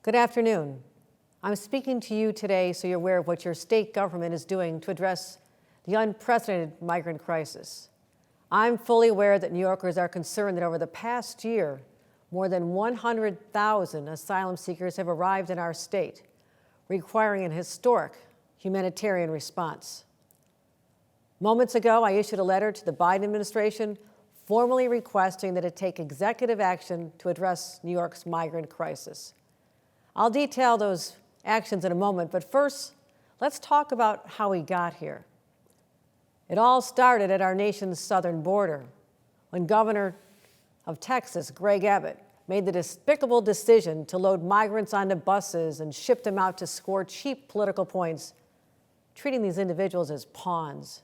Good afternoon. I'm speaking to you today so you're aware of what your state government is doing to address the unprecedented migrant crisis. I'm fully aware that New Yorkers are concerned that over the past year, more than 100,000 asylum seekers have arrived in our state, requiring an historic humanitarian response. Moments ago, I issued a letter to the Biden administration formally requesting that it take executive action to address New York's migrant crisis. I'll detail those actions in a moment, but first, let's talk about how we got here. It all started at our nation's southern border, when Governor of Texas, Greg Abbott, made the despicable decision to load migrants onto buses and ship them out to score cheap political points, treating these individuals as pawns.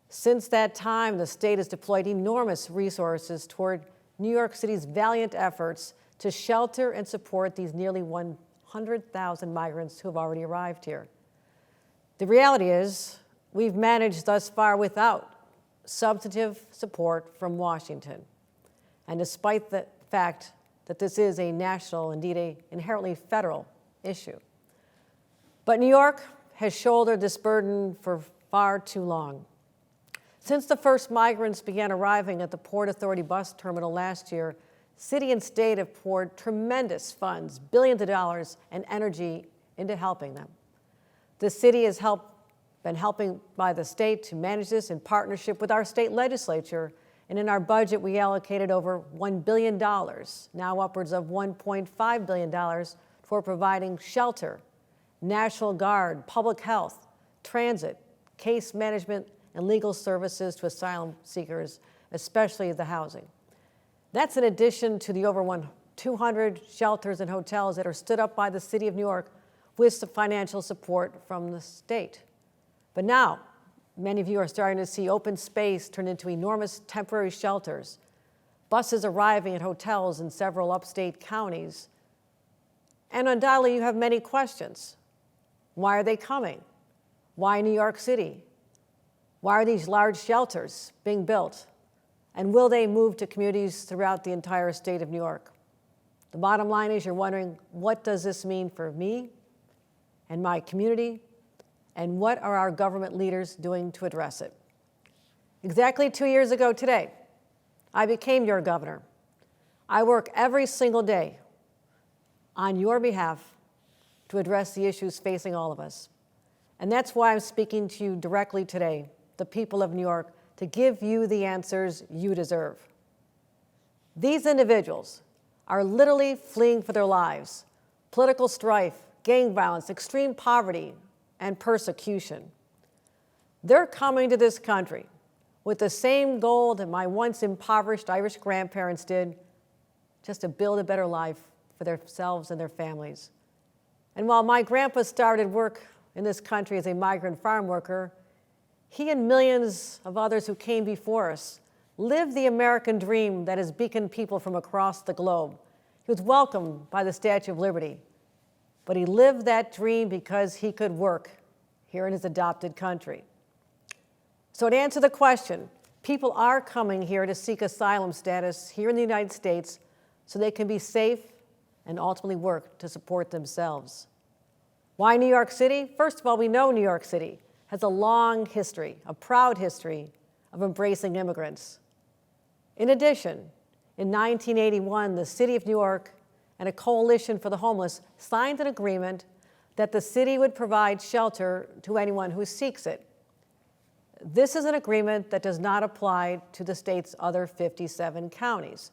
Since that time, the state has deployed enormous resources toward New York City's valiant efforts to shelter and support these nearly 100,000 migrants who have already arrived here. The reality is, we've managed thus far without substantive support from Washington. And despite the fact that this is a national, indeed an inherently federal issue. But New York has shouldered this burden for far too long. Since the first migrants began arriving at the Port Authority bus terminal last year, city and state have poured tremendous funds, billions of dollars, and energy into helping them. The city has been helping by the state to manage this in partnership with our state legislature, and in our budget we allocated over $1 billion, now upwards of $1.5 billion, for providing shelter, National Guard, public health, transit, case management, and legal services to asylum seekers, especially the housing. That's in addition to the over 200 shelters and hotels that are stood up by the City of New York with some financial support from the state. But now, many of you are starting to see open space turn into enormous temporary shelters, buses arriving at hotels in several upstate counties. And undoubtedly, you have many questions. Why are they coming? Why New York City? Why are these large shelters being built? And will they move to communities throughout the entire state of New York? The bottom line is you're wondering, what does this mean for me and my community? And what are our government leaders doing to address it? Exactly 2 years ago today, I became your governor. I work every single day on your behalf to address the issues facing all of us. And that's why I'm speaking to you directly today, the people of New York, to give you the answers you deserve. These individuals are literally fleeing for their lives, political strife, gang violence, extreme poverty, and persecution. They're coming to this country with the same goal that my once impoverished Irish grandparents did, just to build a better life for themselves and their families. And while my grandpa started work in this country as a migrant farm worker, he and millions of others who came before us lived the American dream that has beaconed people from across the globe. He was welcomed by the Statue of Liberty, but he lived that dream because he could work here in his adopted country. So to answer the question, people are coming here to seek asylum status here in the United States so they can be safe and ultimately work to support themselves. Why New York City? First of all, we know New York City has a long history, a proud history of embracing immigrants. In addition, in 1981, the City of New York and a coalition for the homeless signed an agreement that the city would provide shelter to anyone who seeks it. This is an agreement that does not apply to the state's other 57 counties,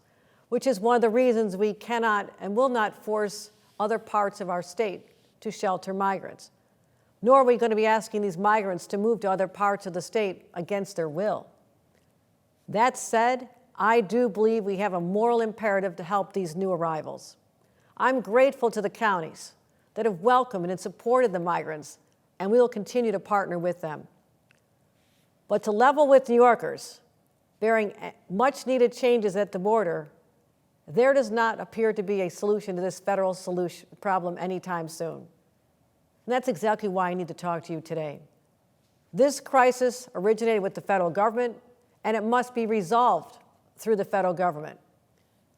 which is one of the reasons we cannot and will not force other parts of our state to shelter migrants. Nor are we going to be asking these migrants to move to other parts of the state against their will. That said, I do believe we have a moral imperative to help these new arrivals. I'm grateful to the counties that have welcomed and supported the migrants, and we will continue to partner with them. But to level with New Yorkers, bearing much needed changes at the border, there does not appear to be a solution to this federal problem anytime soon. And that's exactly why I need to talk to you today. This crisis originated with the federal government, and it must be resolved through the federal government.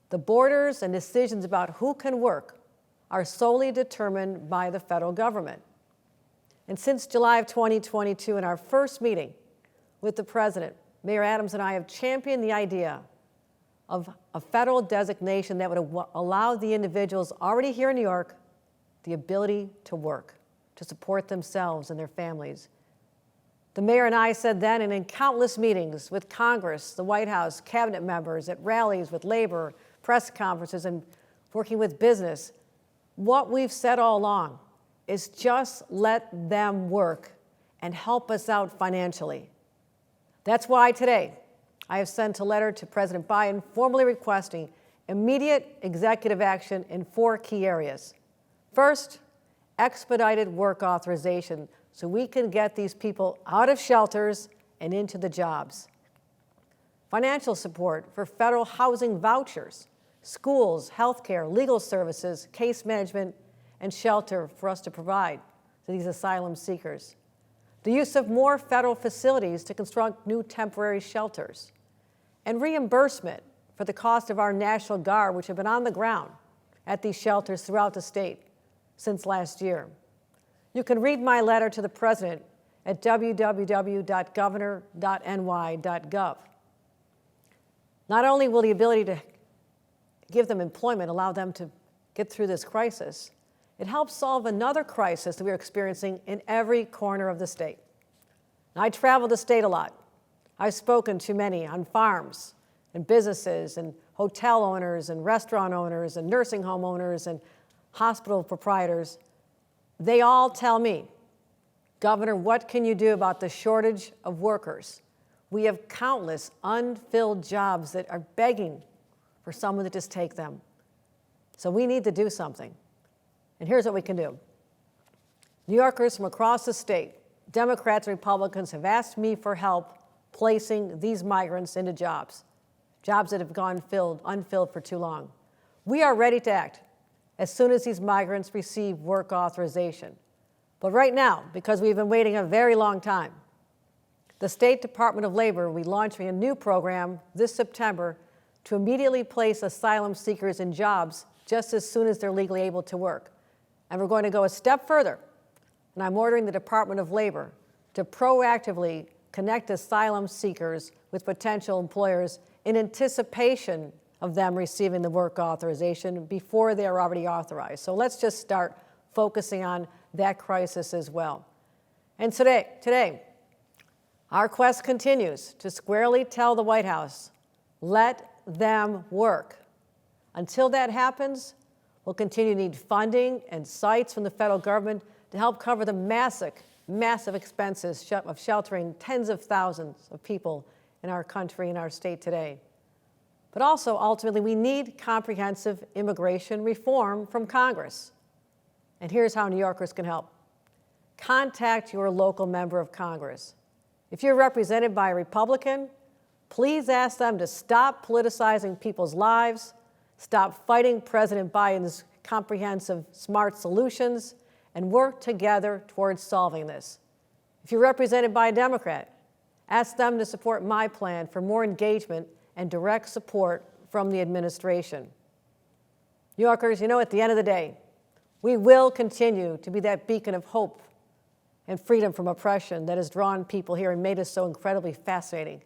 The borders and decisions about who can work are solely determined by the federal government. And since July of 2022, in our first meeting with the President, Mayor Adams and I have championed the idea of a federal designation that would allow the individuals already here in New York the ability to work, to support themselves and their families. The mayor and I said then, and in countless meetings with Congress, the White House, cabinet members, at rallies with labor, press conferences, and working with business, what we've said all along is just let them work and help us out financially. That's why today I have sent a letter to President Biden formally requesting immediate executive action in 4 key areas. First, expedited work authorization so we can get these people out of shelters and into the jobs. Financial support for federal housing vouchers, schools, healthcare, legal services, case management, and shelter for us to provide to these asylum seekers. The use of more federal facilities to construct new temporary shelters. And reimbursement for the cost of our National Guard, which have been on the ground at these shelters throughout the state since last year. You can read my letter to the President at www.governor.ny.gov. Not only will the ability to give them employment allow them to get through this crisis, it helps solve another crisis that we're experiencing in every corner of the state. And I travel the state a lot. I've spoken to many on farms and businesses and hotel owners and restaurant owners and nursing home owners and hospital proprietors. They all tell me, Governor, what can you do about the shortage of workers? We have countless unfilled jobs that are begging for someone to just take them. So we need to do something. And here's what we can do. New Yorkers from across the state, Democrats and Republicans, have asked me for help placing these migrants into jobs that have gone unfilled for too long. We are ready to act as soon as these migrants receive work authorization. But right now, because we've been waiting a very long time, the State Department of Labor will be launching a new program this September to immediately place asylum seekers in jobs just as soon as they're legally able to work. And we're going to go a step further, and I'm ordering the Department of Labor to proactively connect asylum seekers with potential employers in anticipation of them receiving the work authorization before they are already authorized. So let's just start focusing on that crisis as well. And today, our quest continues to squarely tell the White House, let them work. Until that happens, we'll continue to need funding and sites from the federal government to help cover the massive expenses of sheltering tens of thousands of people in our country and our state today. But also, ultimately, we need comprehensive immigration reform from Congress. And here's how New Yorkers can help. Contact your local member of Congress. If you're represented by a Republican, please ask them to stop politicizing people's lives, stop fighting President Biden's comprehensive, smart solutions, and work together towards solving this. If you're represented by a Democrat, ask them to support my plan for more engagement and direct support from the administration. New Yorkers, at the end of the day, we will continue to be that beacon of hope and freedom from oppression that has drawn people here and made us so incredibly fascinating.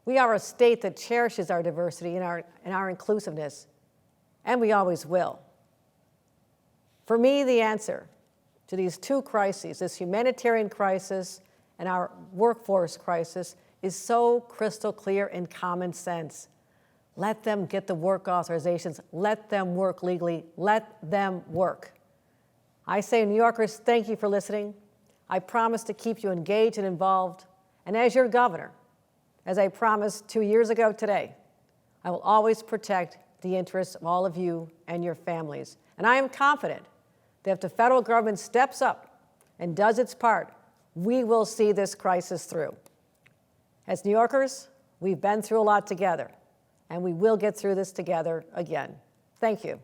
We are a state that cherishes our diversity and our inclusiveness, and we always will. For me, the answer to these 2 crises, this humanitarian crisis and our workforce crisis, is so crystal clear and common sense. Let them get the work authorizations. Let them work legally. Let them work. I say, New Yorkers, thank you for listening. I promise to keep you engaged and involved. And as your governor, as I promised 2 years ago today, I will always protect the interests of all of you and your families. And I am confident that if the federal government steps up and does its part, we will see this crisis through. As New Yorkers, we've been through a lot together, and we will get through this together again. Thank you.